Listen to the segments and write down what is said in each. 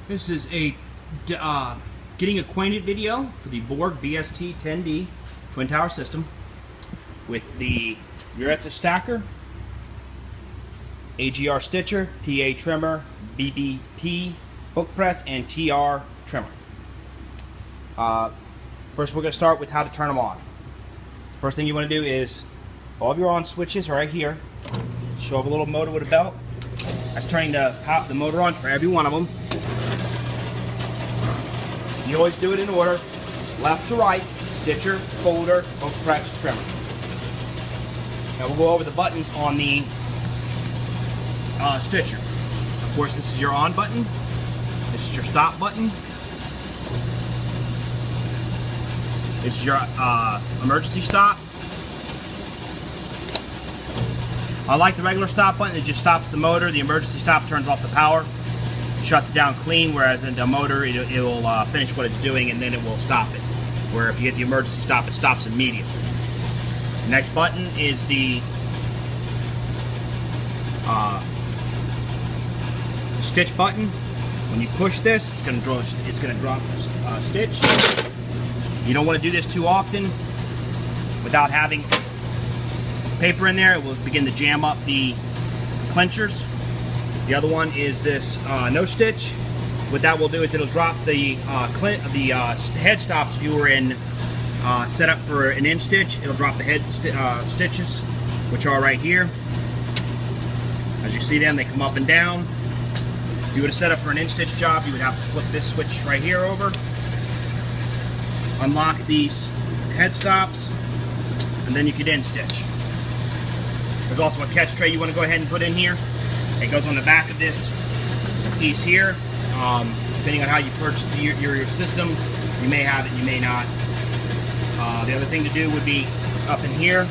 This is a getting acquainted video for the Bourg T 10D twin tower system with the Ureta stacker, AGR stitcher, PA trimmer, BBP book press, and TR trimmer. First we're going to start with how to turn them on. The first thing you want to do is all of your on switches are right here. Show up a little motor with a belt. That's turning the motor on for every one of them. You always do it in order, left to right, stitcher, folder, book press, trimmer. Now we'll go over the buttons on the stitcher. Of course, this is your on button. This is your stop button. This is your emergency stop. Unlike the regular stop button, it just stops the motor. The emergency stop turns off the power, shuts it down clean, whereas in the motor, it will finish what it's doing and then it will stop it. Where if you hit the emergency stop, it stops immediately. The next button is the stitch button. When you push this, it's going to drop a stitch. You don't want to do this too often without having paper in there. It will begin to jam up the clenchers. The other one is this no stitch. What that will do is it'll drop the head stops if you were in set up for an in stitch. It'll drop the head stitches, which are right here. As you see them, they come up and down. If you were to set up for an in stitch job, you would have to flip this switch right here over, unlock these head stops, and then you could in stitch. There's also a catch tray you want to go ahead and put in here. It goes on the back of this piece here. Depending on how you purchase your system, you may have it, you may not. The other thing to do would be up in here.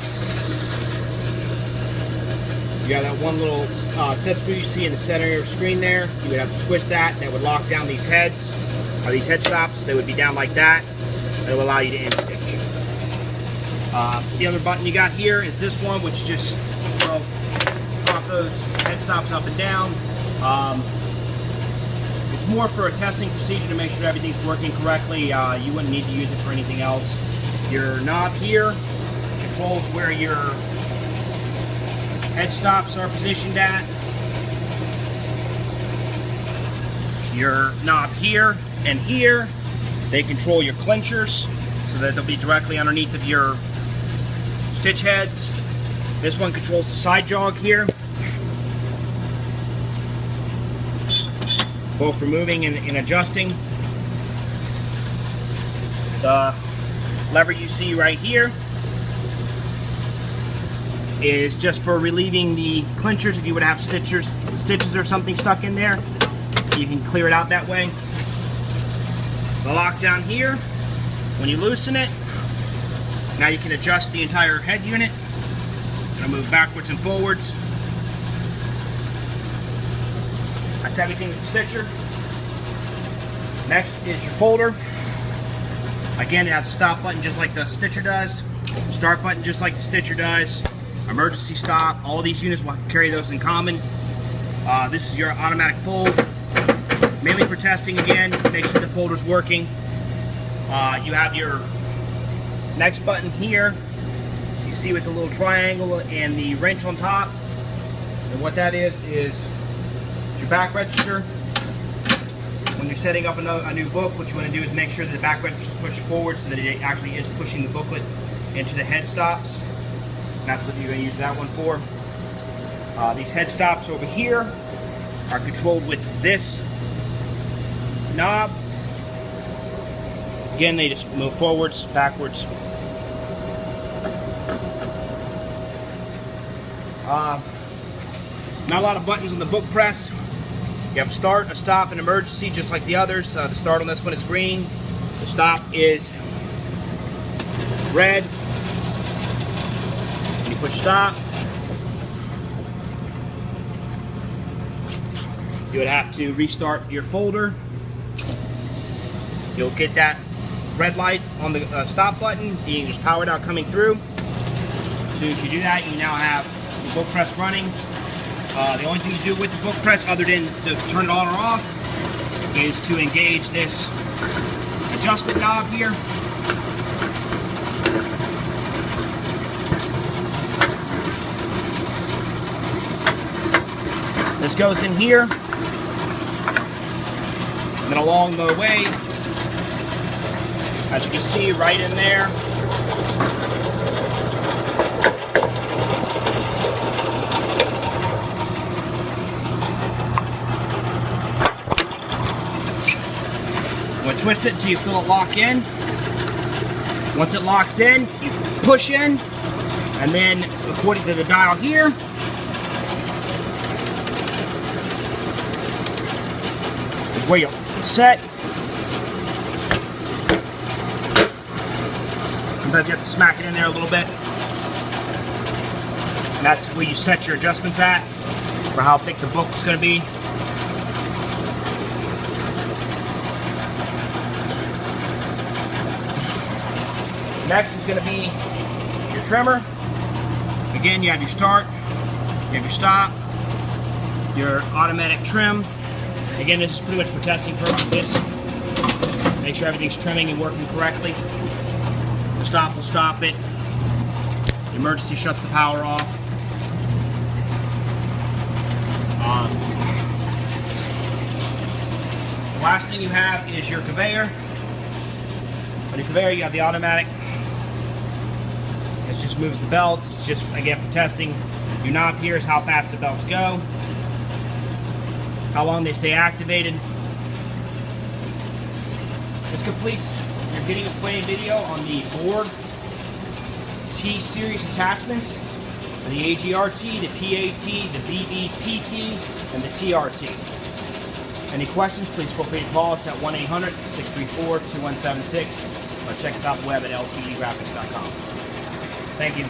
You got that one little set screw you see in the center of your screen there. You would have to twist that. That would lock down these heads, or these head stops. They would be down like that. It will allow you to in stitch. The other button you got here is this one, which just drop those head stops up and down. It's more for a testing procedure to make sure everything's working correctly. You wouldn't need to use it for anything else. Your knob here controls where your head stops are positioned at. Your knob here and here, they control your clenchers so that they'll be directly underneath of your stitch heads. This one controls the side jog here, both for moving and adjusting. The lever you see right here is just for relieving the clenchers. If you would have stitches or something stuck in there, you can clear it out that way. The lock down here, when you loosen it, now you can adjust the entire head unit. I'll move backwards and forwards. That's everything with the stitcher. Next is your folder. Again, it has a stop button just like the stitcher does. Start button just like the stitcher does. Emergency stop. All of these units will carry those in common. This is your automatic fold. Mainly for testing again. Make sure the folder's working. You have your next button here. You see with the little triangle and the wrench on top. And what that is your back register. When you're setting up a new book, what you want to do is make sure that the back register is pushed forward so that it actually is pushing the booklet into the head stops. And that's what you're going to use that one for. These head stops over here are controlled with this knob. Again, they just move forwards, backwards. Not a lot of buttons on the book press. You have a start, a stop, and emergency, just like the others. The start on this one is green. The stop is red. When you push stop, you would have to restart your folder. You'll get that red light on the stop button. You can just power it out coming through. As soon as you do that, you now have the book press running. The only thing you do with the book press, other than to turn it on or off, is to engage this adjustment knob here. This goes in here, and then along the way, as you can see, right in there, you want to twist it until you feel it lock in. Once it locks in, you push in, and then according to the dial here, where you set. Sometimes you have to smack it in there a little bit. And that's where you set your adjustments at for how thick the book is going to be. Next is going to be your trimmer. Again, you have your start, you have your stop, your automatic trim. Again, this is pretty much for testing purposes. Make sure everything's trimming and working correctly. The stop will stop it. The emergency shuts the power off. The last thing you have is your conveyor. On your conveyor, you have the automatic. This just moves the belts. It's just, again, for testing. Your knob here is how fast the belts go, how long they stay activated. This completes your getting acquainted video on the Bourg T series attachments, the AGRA-T, the PAT, the BBP-T, and the TRT. Any questions, please feel free to call us at 1-800-634-2176 or check us out on the web at lcegraphics.com. Thank you.